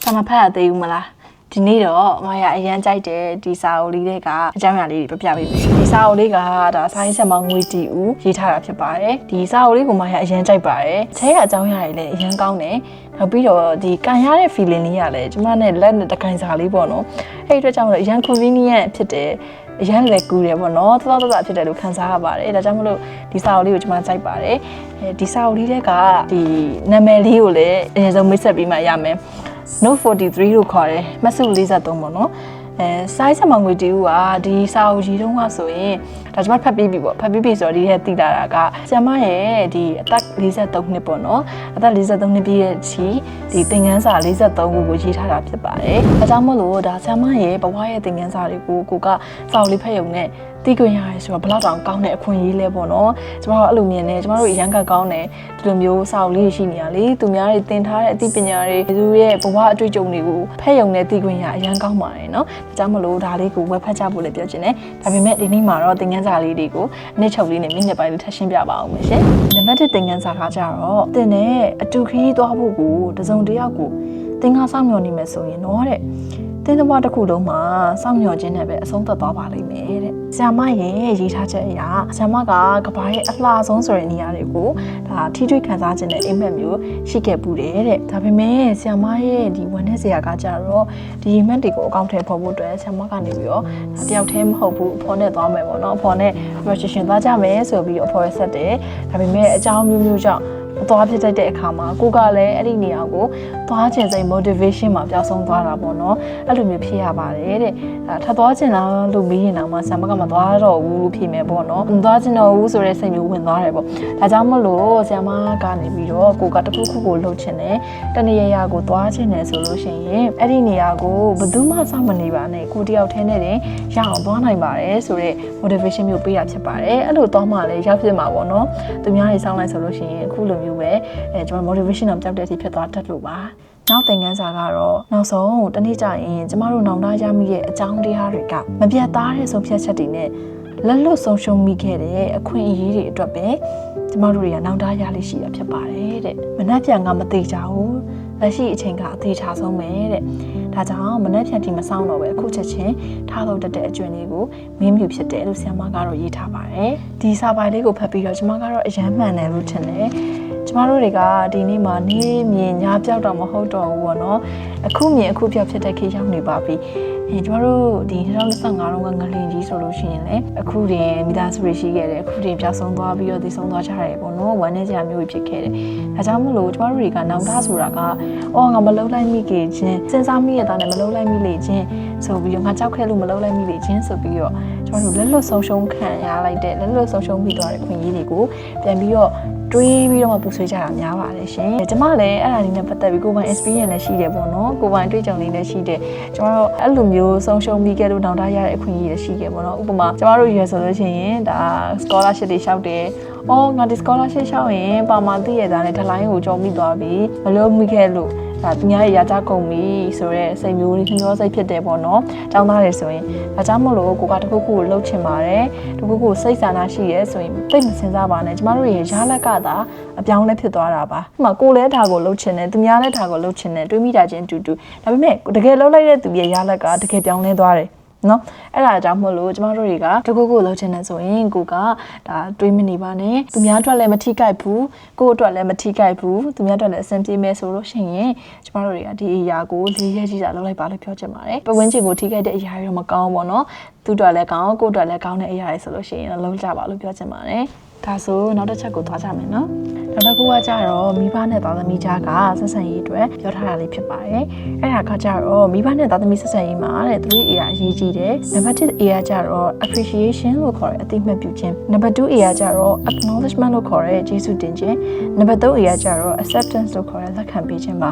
Sama pa de umala. ဒီနေ့တော့မရအရန်ကြိုက်တယ်ဒီစာအုပ်လေးတွေကအကြောင်းအရာလေးတွေပြပြပေးမယ်ဒီစာအုပ်လေးကဒါစာရေးချက်မငွေတီဦးရေးထားတာဖြစ်ပါတယ်ဒီစာအုပ်လေးကိုမရအရန်ကြိုက်ပါတယ်ချဲရအကြောင်းအရာတွေလည်းအရန်ကောင်းတယ်နောက်ပြီးတော့ဒီကန်ရတဲ့ feeling လေးကလည်းကျမနဲ့လက်နဲ့တကိုင်စာလေးပေါ့နော်အဲ့ဒီအတွက်ကြောင့်လည်းအရန် convenient ဖြစ်တယ်အရန်လည်းကူတယ်ပေါ့နော်တော်တော်ဖြစ်တယ်လို့ခံစားရပါတယ်ဒါကြောင့်မလို့ဒီစာအုပ်လေးကိုကျမကြိုက်ပါတယ်ဒီစာအုပ်လေးတွေကဒီနာမည်လေးကိုလည်းအရင်ဆုံးမိတ်ဆက်ပြီးမှရမယ်Note 43လို့ခေါ်တယ်မဆု43ပေါ့နော်size မငွေတူကဒီစာအုပ်ကြီးတုန်းကဆိုရင်ဒါကျွန်မဖတ်ပြီးပြီပေါ့ဖတ်ပြီးပြီဆိုတော့ဒီထဲသိလာတာကဆ iam ရဲ့ဒီအသက်43နှစ်ပေါ့နော်အသက်43နှစ်ပြည့်ရဲ့ချီဒီသင်ခန်းစာ43ခုကိုရေးထားတာဖြစ်ပါတယ်အဲကြောင့်မို့လို့ဒါဆ iam ရဲ့ဘဝရဲ့သင်ခန်းစာတွေကိုကိုကစာအုပ်လေးဖတ်ရုံနဲ့သိခွင့်ရတယ်ဆိုတော့ဘလောက်တောင်ကောင်းတဲ့အခွင့်အရေးလဲပေါ့နော်ကျမတို့အဲ့လိုမြင်နေကျမတို့ရန်ကကောင်းတယ်ဒီလိုမျိုးစာအုပ်လေးရှိနေရလေသူများတွေသင်ထားတဲ့အသိပညာတွေသူရဲ့ဘဝအတွေ့အကြုံတွေကိုဖတ်ရုံနဲ့သိခွင့်ရအရန်ကောင်းပါတယ်နော်ဒါကြောင့်မလို့ဒါလေးကိုဝယ်ဖတ်ကြဖို့လည်းပြောချင်တယ်ဒါပေမဲ့ဒီနေ့မှာတော့သင်ခန်းစာလေးတွေကိုနှစ်ချုပ်လေးနဲ့မိနစ်ပိုင်းလေးထပ်ရှင်းပြပါအောင်မယ်ရှင်နံပါတ်1သင်ခန်းစာကကြတော့သင်နဲ့အတူခရီးသွားဖို့ကိုတစုံတစ်ယောက်ကိုသင်ကစောင့်မျှော်နေမယ်ဆိုရင်တော့တဲ့တင်းသဘောတစ်ခုလုံးမှာစောင့်မျှော်ခြင်းနဲ့ပဲအဆုံးသတ်သွားပါလိမ့်မယ်တဲ့ဆ iam ရဲ့ရေးထားချက်အရာဆ iam ကကဘာရဲ့အလှဆုံးဆိုတဲ့နေရာတွေကိုဒါထိတွေ့ခံစားခြင်းနဲ့အိမ်မက်မျိုးရှိခဲ့ပူတယ်တဲ့ဒါပေမဲ့ဆ iam ရဲ့ဒီဝန်ထဲစရာကကြတော့ဒီအိမ်မက်တွေကိုအကောင့်ထဲပေါ်ဖို့အတွက်ဆ iam ကနေပြီးတော့တယောက်တည်းမဟုတ်ဘူးအဖေါ်နဲ့သွားမယ်ပေါ့နော်အဖေါ်နဲ့ registration သွားကြမယ်ဆိုပြီးအဖေါ်ရဆက်တယ်ဒါပေမဲ့အကြောင်းမျိုးမျိုးကြောင့်သွားဖြစ်တဲ့အခါမှာကိုကလည်းအဲ့ဒီနေရာကိုသွားခြင်းစိတ် motivation မှာပျောက်ဆုံးသွားတာပေါ့နော်အဲ့လိုမျိုးဖြစ်ရပါတယ်တဲ့ထပ်သွားခြင်းလားလို့မေးရင်တော့မှဆ iam ကမသွားတော့ဘူးလို့ဖြစ်မယ်ပေါ့နော်မသွားခြင်းတော့ဘူးဆိုတဲ့စိတ်မျိုးဝင်သွားတယ်ပေါ့ဒါကြောင့်မလို့ဆ iam ကနေပြီးတော့ကိုကတခုခုကိုလှုပ်ခြင်းနဲ့တနေရာကိုသွားခြင်းနဲ့ဆိုလို့ရှိရင်အဲ့ဒီနေရာကိုဘယ်သူမှစောင့်မနေပါနဲ့ကိုတယောက်တည်းနဲ့တင်ရအောင်သွားနိုင်ပါတယ်ဆိုတဲ့ motivation မျိုးပေးတာဖြစ်ပါတယ်အဲ့လိုသွားမှလည်းရောက်ဖြစ်မှာပေါ့နော်သူများတွေစောင့်လိုက်ဆိုလို့ရှိရင်အခုလိုမျိုးပဲကျွန်တော် motivation တော့ကြောက်တဲ့အထိဖြစ်သွားတတ်လို့ပါနောက်သင်ခန်းစာကတော့နောက်ဆုံးတနေ့ကျရင်ကျမတို့နောင်တရမိရဲ့အကြောင်းတရားတွေကမပြတ်သားတဲ့ဆုံးဖြတ်ချက်တွေနဲ့လက်လွတ်ဆုံးရှုံးမိခဲ့တဲ့အခွင့်အရေးတွေအတွက်ပဲကျမတို့တွေကနောင်တရလေးရှိတာဖြစ်ပါတယ်တဲ့မနှက်ပြန်ကမသေးကြဘူးလက်ရှိအချိန်ကအသေးချဆုံးပဲတဲ့ဒါကြောင့်မနှက်ပြန်ဒီမဆောင်တော့ပဲအခုချက်ချင်းထားလို့တက်တဲ့အကျွမ်းလေးကိုမင်းမြူဖြစ်တယ်လို့ဆ iam ကတော့ရေးထားပါတယ်ဒီစာပိုင်လေးကိုဖတ်ပြီးတော့ကျမကတော့အယမ်းမှန်တယ်လို့ထင်တယ်ကျမတို့တွေကဒီနေ့မှာနေမြင်ညာပြောက်တော့မဟုတ်တော့ဘူးပေါ့နော်အခုမြင်အခုပြောက်ဖြစ်တဲ့ခေတ်ရောက်နေပါပြီကျမတို့ဒီ2025တော့ငလင်ကြီးဆိုလို့ရှိရင်လည်းအခုတင်မိသားစုတွေရှိခဲ့တယ်အခုတင်ပြောက်ဆုံးသွားပြီးတော့တည်ဆုံးသွားကြရတယ်ပေါ့နော်ဝမ်းနေစရာမျိုးဖြစ်ခဲ့တယ်ဒါကြောင့်မို့လို့ကျမတို့တွေကနောင်တဆိုတာကအော်ငါမလုံးလိုက်မိခဲ့ခြင်းစဉ်းစားမိရတာနဲ့မလုံးလိုက်မိလေခြင်းဆိုပြီးတော့ငါကြောက်ခဲ့လို့မလုံးလိုက်မိလေခြင်းဆိုပြီးတော့ကျမတို့လက်လွတ်ဆုံးရှုံးခံရလိုက်တဲ့လက်လွတ်ဆုံးရှုံးပြီးသွားတဲ့ခွင့်ရည်တွေကိုပြန်ပြီးတော့တွေးပြီးတော့မှပူဆွေးကြတာများပါတယ်ရှင်ကျမလည်းအဲ့ဒါလေးနဲ့ပတ်သက်ပြီးကိုယ်ပိုင် experience လည်းရှိတယ်ပေါ့နော်ကိုယ်ပိုင်တွေ့ကြုံလေးလည်းရှိတယ်ကျမတို့အဲ့လိုမျိုးဆုံးရှုံးပြီးခဲ့လို့နောင်တရတဲ့အခွင့်အရေးလည်းရှိခဲ့ပေါ့နော်ဥပမာကျမတို့ရွယ်ဆိုလို့ရှိရင်ဒါ scholarship တွေလျှောက်တယ်အော်ငါဒီ scholarship လျှောက်ရင်ပါမာသိရတာနဲ့ထလိုင်းကိုကြုံမိသွားပြီမလို့မိခဲ့လို့ဒါသူများရကြကုန်ပြီဆိုတော့စိတ်မျိုးလေးညှိုးစိတ်ဖြစ်တယ်ပေါ့နော်။ကျောင်းသားတွေဆိုရင်ဒါကြောင့်မို့လို့ကိုကတခုခုကိုလှုပ်ချင်ပါတယ်။တခုခုစိတ်ဆန္ဒရှိရဲဆိုရင်သိမစင်စားပါနဲ့။ကျမတို့ရဲ့ရလက်ကသာအပြောင်းလဲဖြစ်သွားတာပါ။ဥပမာကိုလည်းဒါကိုလှုပ်ချင်တယ်သူများလည်းဒါကိုလှုပ်ချင်တယ်တွေးမိတာချင်းတူတူ။ဒါပေမဲ့တကယ်လှုပ်လိုက်တဲ့သူရဲ့ရလက်ကတကယ်ပြောင်းလဲသွားတယ်။နော်အဲ့ဒါကြောင့်မို့လို့ကျမတို့တွေကတခုခုလှုပ်ချင်တယ်ဆိုရင်ကိုကဒါတွေးမနေပါနဲ့သူများအတွက်လည်းမထိခိုက်ဘူးကိုယ့်အတွက်လည်းမထိခိုက်ဘူးသူများအတွက်လည်းအဆင်ပြေမယ်ဆိုလို့ရှိရင်ကျမတို့တွေကဒီအရာကိုလေးရဲကြီးတာလုပ်လိုက်ပါလို့ပြောချင်ပါတယ်ပဝန်းကျင်ကိုထိခိုက်တဲ့အရာတွေတော့မကောင်းဘူးပေါ့နော်သူ့အတွက်လည်းကောင်းကိုယ့်အတွက်လည်းကောင်းတဲ့အရာတွေဆိုလို့ရှိရင်လုံးကြပါလို့ပြောချင်ပါတယ်ဒါဆိုနောက်တစ်ချက်ကိုသွားကြမယ်နော်နောက်တစ်ခုကကြတော့မိဘနဲ့သားသမီးကြားကဆက်ဆံရေးအတွက်ပြောထားတာလေးဖြစ်ပါတယ်အဲ့ဒါကကြတော့မိဘနဲ့သားသမီးဆက်ဆံရေးမှာတဲ့ 3A အရေးကြီးတယ်နံပါတ် 1A ကကြတော့ appreciation လို့ခေါ်တဲ့အသိအမှတ်ပြုခြင်းနံပါတ် 2A ကကြတော့ acknowledgement လို့ခေါ်တဲ့ကျေးဇူးတင်ခြင်းနံပါတ် 3A ကကြတော့ acceptance လို့ခေါ်တဲ့လက်ခံပေးခြင်းပါ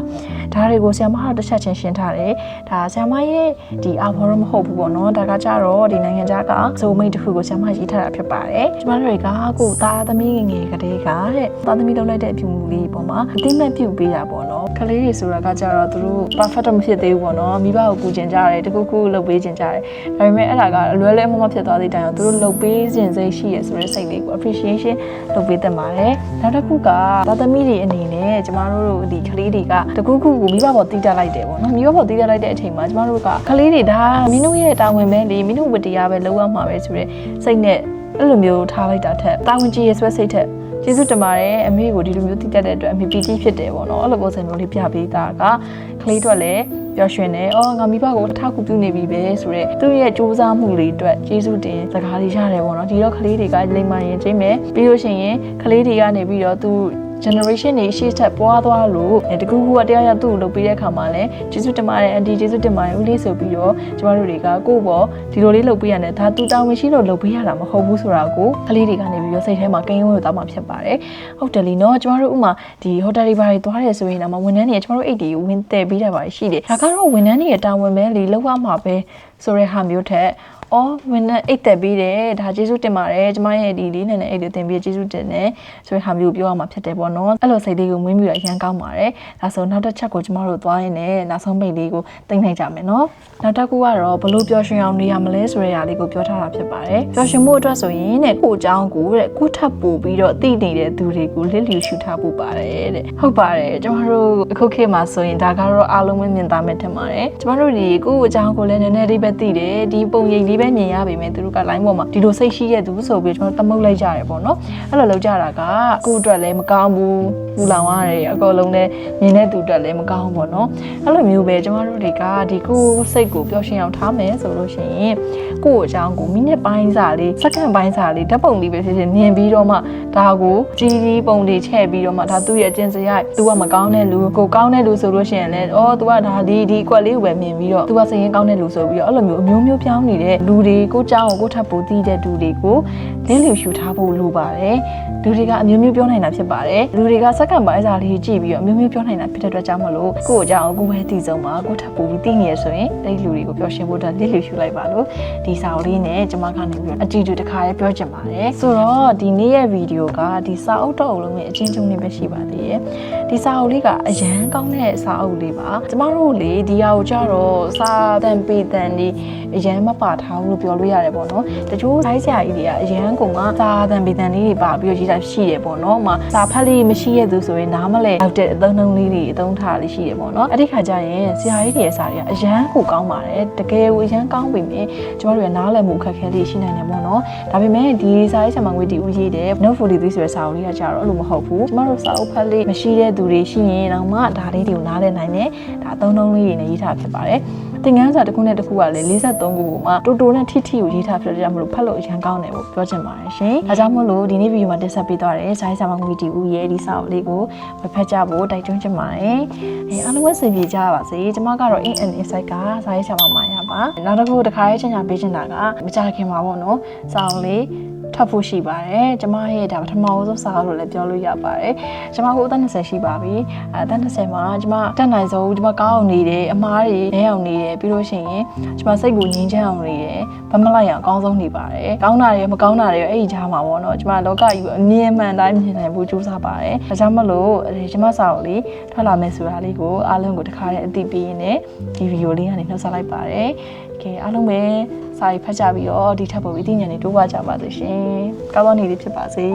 ဒါတွေကိုဆရာမကတစ်ချက်ချင်းရှင်းထားတယ်ဒါဆရာမရဲ့ဒီအာဘော်တော့မဟုတ်ဘူးပေါ့နော်ဒါကကြတော့ဒီနိုင်ငံခြားကဇုံမိတ်တစ်ခုကိုဆရာမရေးထားတာဖြစ်ပါတယ်ကျမတို့တွေကကို သားသမီးငယ်ကလေးကတဲ့သားသမီးလုပ်လိုက်တဲ့အပြုမှုလေးပေါ့မှာအတိမတ်ပြုတ်ပေးတာပေါ့နော်ကလေးတွေဆိုတာကကြတော့သူတို့ perfect မဖြစ်သေးဘူးပေါ့နော်မိဘကိုကူကျင်ကြတယ်တခုခုလုပ်ပေးကျင်ကြတယ်ဒါပေမဲ့အဲ့ဒါကအလွယ်လွယ်မဖြစ်သွားသေးတဲ့တိုင်အောင်သူတို့လုပ်ပေးခြင်းစိတ်ရှိရဆိုတဲ့စိတ်လေးကို appreciation လုပ်ပေးတတ်ပါတယ်နောက်တစ်ခုကသားသမီးတွေအနေနဲ့ကျမတို့ဒီကလေးတွေကတခုခုကိုမိဘပေါ်တီးတက်လိုက်တယ်ပေါ့နော်မိဘပေါ်တီးတက်လိုက်တဲ့အချိန်မှာကျမတို့ကကလေးတွေဒါမင်းတို့ရဲ့တာဝန်ပဲလေမင်းတို့ဝတ္တရားပဲလုပ်ရမှာပဲဆိုတဲ့စိတ်နဲ့အဲ့လိုမျိုးထားလိုက်တာထက်တာဝန်ကြီးရဲ့ဆွဲစိတ်ထက်ကျေးဇူးတင်ပါတယ်အမေကိုဒီလိုမျိုးတည်တတ်တဲ့အတွက်အမေပီတိဖြစ်တယ်ပေါ့နော်အဲ့လိုပုံစံမျိုးလေးပြပေးတာကကလေးတွေလည်းပျော်ရွှင်တယ်ငါမိဘကိုအထောက်အကူပြုနေပြီပဲဆိုတော့သူ့ရဲ့စူးစမ်းမှုတွေအတွက်ကျေးဇူးတင်စကားလေးရတယ်ပေါ့နော်ဒီတော့ကလေးတွေကလိမ္မာရင်ကျင်းမယ်ပြီးလို့ရှိရင်ကလေးတွေကနေပြီးတော့သူ generation တွေရှေ့ထပ်ပွားသွားလို့တကူကူကတရားရသူ့ကိုလုပ်ပေးတဲ့အခါမှာလည်းကျေးဇူးတင်ပါတယ်အန်တီကျေးဇူးတင်ပါတယ်ဦးလေးဆိုပြီးတော့ကျမတို့တွေကကိုယ့်ဘောဒီလိုလေးလုပ်ပေးရတယ်ဒါသူတာဝန်ရှိလို့လုပ်ပေးရတာမဟုတ်ဘူးဆိုတာကိုကလေးတွေကနေပြီးတော့စိတ်ထဲမှာကိန်းဝဲသွားမှဖြစ်ပါတယ်ဟုတ်တယ်လीနော်ကျမတို့ဥမာဒီဟိုတယ်တွေဘာတွေသွားတယ်ဆိုရင်တော့ဝန်ထမ်းတွေကျမတို့အိတ်တွေကိုဝင်တယ်ပေးတာပါရှိတယ်ဒါကတော့ဝန်ထမ်းတွေရဲ့တာဝန်ပဲလေလောက်ရမှာပဲဆိုတဲ့ဟာမျိုးထက်ဝင်နဲ့အိတ်သက်ပေးတယ်ဒါကျေးဇူးတင်ပါတယ်ကျမရဲ့ဒီလေးနဲ့အိတ်တွေတင်ပြီးကျေးဇူးတင်တယ်ဆိုတဲ့ဟာမျိုးပြောရမှာဖြစ်တယ်ပေါ့နော်အဲ့လိုစိတ်လေးကိုမွေးမြူရအရန်ကောင်းပါတယ်ဒါဆိုနောက်တစ်ချက်ကိုကျမတို့သွားရင်းနဲ့နောက်ဆုံးမိတ်လေးကိုသိမ့်နိုင်ကြမယ်နော်နောက်တစ်ခုကတော့ဘလို့ပျော်ရွှင်အောင်နေရမလဲဆိုတဲ့ຢာလေးကိုပြောထားတာဖြစ်ပါတယ်ပျော်ရွှင်မှုအတွက်ဆိုရင်တဲ့ကိုအကြောင်းကိုတဲ့ကိုထပ်ပို့ပြီးတော့သိနေတဲ့သူတွေကိုလစ်လျူရှုထားဖို့ပါတယ်တဲ့ဟုတ်ပါတယ်ကျမတို့အခုခေတ်မှာဆိုရင်ဒါကတော့အားလုံးမြင်သားမဲ့ထင်ပါတယ်ကျမတို့ဒီကိုအကြောင်းကိုလည်းနည်းနည်းလေးပဲသိတယ်ဒီပုံရိပ်လေးပဲမြင်ရပေမဲ့သူတို့က line ပေါ်မှာဒီလိုစိတ်ရှိရသူဆိုပြီးကျွန်တော်တမုတ်လိုက်ကြရတယ်ပေါ့နော်အဲ့လိုလုပ်ကြတာကကိုယ့်အတွက်လည်းမကောင်းဘူးပူလောင်ရတယ်အကုန်လုံးလည်းမြင်တဲ့သူအတွက်လည်းမကောင်းဘူးပေါ့နော်အဲ့လိုမျိုးပဲကျမတို့တွေကဒီကိုယ်စိတ်ကိုပျော်ရွှင်အောင်ထားမယ်ဆိုလို့ရှိရင်ကိုယ့်အကြောင်းကိုမိနစ်ပိုင်းစာလေးစက္ကန့်ပိုင်းစာလေးဓာတ်ပုံလေးပဲဖြစ်ဖြစ်မြင်ပြီးတော့မှဒါကိုကြီးပုံတွေချဲ့ပြီးတော့မှဒါသူ့ရဲ့အကျင့်စရိုက်သူကမကောင်းတဲ့လူကိုကောင်းတဲ့လူဆိုလို့ရှိရင်လည်းသူကဒါဒီကွက်လေးကိုပဲမြင်ပြီးတော့သူကစရင်ကောင်းတဲ့လူဆိုပြီးတော့အဲ့လိုမျိုးအမျိုးမျိုးပြောင်းနေတဲ့လူတွေကိုကြောင်းကိုထပ်ပိုသိတဲ့လူတွေကိုလင်းလျူရှုထားဖို့လိုပါတယ်လူတွေကအမျိုးမျိုးပြောနိုင်တာဖြစ်ပါတယ်လူတွေကစက္ကန့်ပိုင်းစာလေးကြည့်ပြီးတော့အမျိုးမျိုးပြောနိုင်တာဖြစ်တဲ့အတွက်ကြောင့်မလို့ကိုယ့်အကြောင်းကိုပဲသိဆုံးပါကိုထပ်ပိုပြီးသိနေရဆိုရင်အဲ့ဒီလူတွေကိုပျော်ရွှင်ဖို့အတွက်လင်းလျူရှုလိုက်ပါလို့ဒီစာအုပ်လေးနဲ့ကျွန်မကနေပြီးတော့အကြည့်တူတစ်ခါလေးပြောချင်ပါတယ်ဆိုတော့ဒီနေ့ရဲ့ဗီဒီယိုကဒီစာအုပ်တော့အလုံးနဲ့အချင်းချင်းလေးပဲရှိပါသေးတယ်ဒီစာအုပ်လေးကအရန်ကောင်းတဲ့စာအုပ်လေးပါကျမတို့လေဒီဟာကိုကြတော့စာတန်ပေတန်ဒီအရန်မပါထားဘူးလို့ပြောလို့ရတယ်ပေါ့နော်တချို့ဆိုင်ဆရာကြီးတွေကအရန်ကုန်ကစာတန်ပေတန်လေးတွေပါပြီးတော့ရေးတာရှိတယ်ပေါ့နော်မှာစာဖတ်လေးမရှိရသူဆိုရင်နားမလဲရောက်တဲ့အသုံးနှုန်းလေးတွေအသုံးထားလေးရှိတယ်ပေါ့နော်အဲ့ဒီခါကျရင်ဆရာကြီးတွေရဲ့စာတွေကအရန်ကိုကောင်းပါတယ်တကယ်ကိုအရန်ကောင်းပြီမြင်ကျမတို့ရဲ့နားလည်မှုအခက်အခဲလေးရှိနိုင်တယ်ပေါ့နော်ဒါပေမဲ့ဒီစာရေးဆရာမငွေတီဦးရေးတဲ့ Note 43ဆိုတဲ့စာအုပ်လေးကကြတော့အဲ့လိုမဟုတ်ဘူးကျမတို့စာအုပ်ဖတ်လေးမရှိတဲ့သူတွေရှိရင်တော့မှဒါလေးတွေကိုနားလည်နိုင်တယ်ဒါအသုံးနှုန်းလေးတွေနဲ့ရေးထားဖြစ်ပါတယ်သင်ခန်းစာတစ်ခုနဲ့တစ်ခုကလည်း43ခုကိုမှတိုတိုနဲ့ထိထိကိုရေးထားဖြစ်တဲ့ကြောင့်မလို့ဖတ်လို့အရန်ကောင်းတယ်လို့ပြောချင်ပါတယ်ရှင်။ဒါကြောင့်မို့လို့ဒီနေ့ဗီဒီယိုမှာတင်ဆက်ပေးသွားတယ်။ဇာတ်စာမငွေတီဦးရဲ့ဒီစာအုပ်လေးကိုဝယ်ဖတ်ကြဖို့တိုက်တွန်းချင်ပါတယ်။အားလုံးပဲစင်ပြေကြပါစေ။ကျွန်မကတော့ in and inside ကဇာတ်စာမမာရပါ။နောက်တစ်ခုတစ်ခါရေးချင်ပေးချင်တာကမကြခင်ပါပေါ့နော်။စာအုပ်လေးထပ်ဖို့ရှိပါတယ်ကျမရဲ့ဒါပထမဆုံးစာအုပ်လို့လည်းပြောလို့ရပါတယ်ကျမကိုအသက်20ရှိပါပြီအသက်20မှာကျမတက်နိုင်ဆုံးကျမကောင်းအောင်နေတယ်အမားတွေလဲအောင်နေတယ်ပြီးလို့ရှိရင်ကျမစိတ်ကိုငြိမ်းချမ်းအောင်နေတယ်ဘာမလိုက်အောင်အကောင်းဆုံးနေပါတယ်ကောင်းတာတွေမကောင်းတာတွေအဲ့ဒီကြားမှာပေါ့နော်ကျမလောကကြီးကိုအမြင်မှန်တိုင်းမြင်နိုင်ဖို့ကြိုးစားပါတယ်ဒါကြောင့်မလို့ကျမစာအုပ်လေးထွက်လာမယ်ဆိုတာလေးကိုအားလုံးကိုတစ်ခါတည်းအသိပေးရင်းနဲ့ဒီဗီဒီယိုလေးကနေနှုတ်ဆက်လိုက်ပါတယ်ကဲအားလုံးပဲစာရေးဖတ်ကြပြီးတော့ဒီထပ်ပေါ်ပြီးသိဉာဏ်တွေတိုးပွားကြပါစေရှင်ကောင်းသောနေ့လေးဖြစ်ပါစေ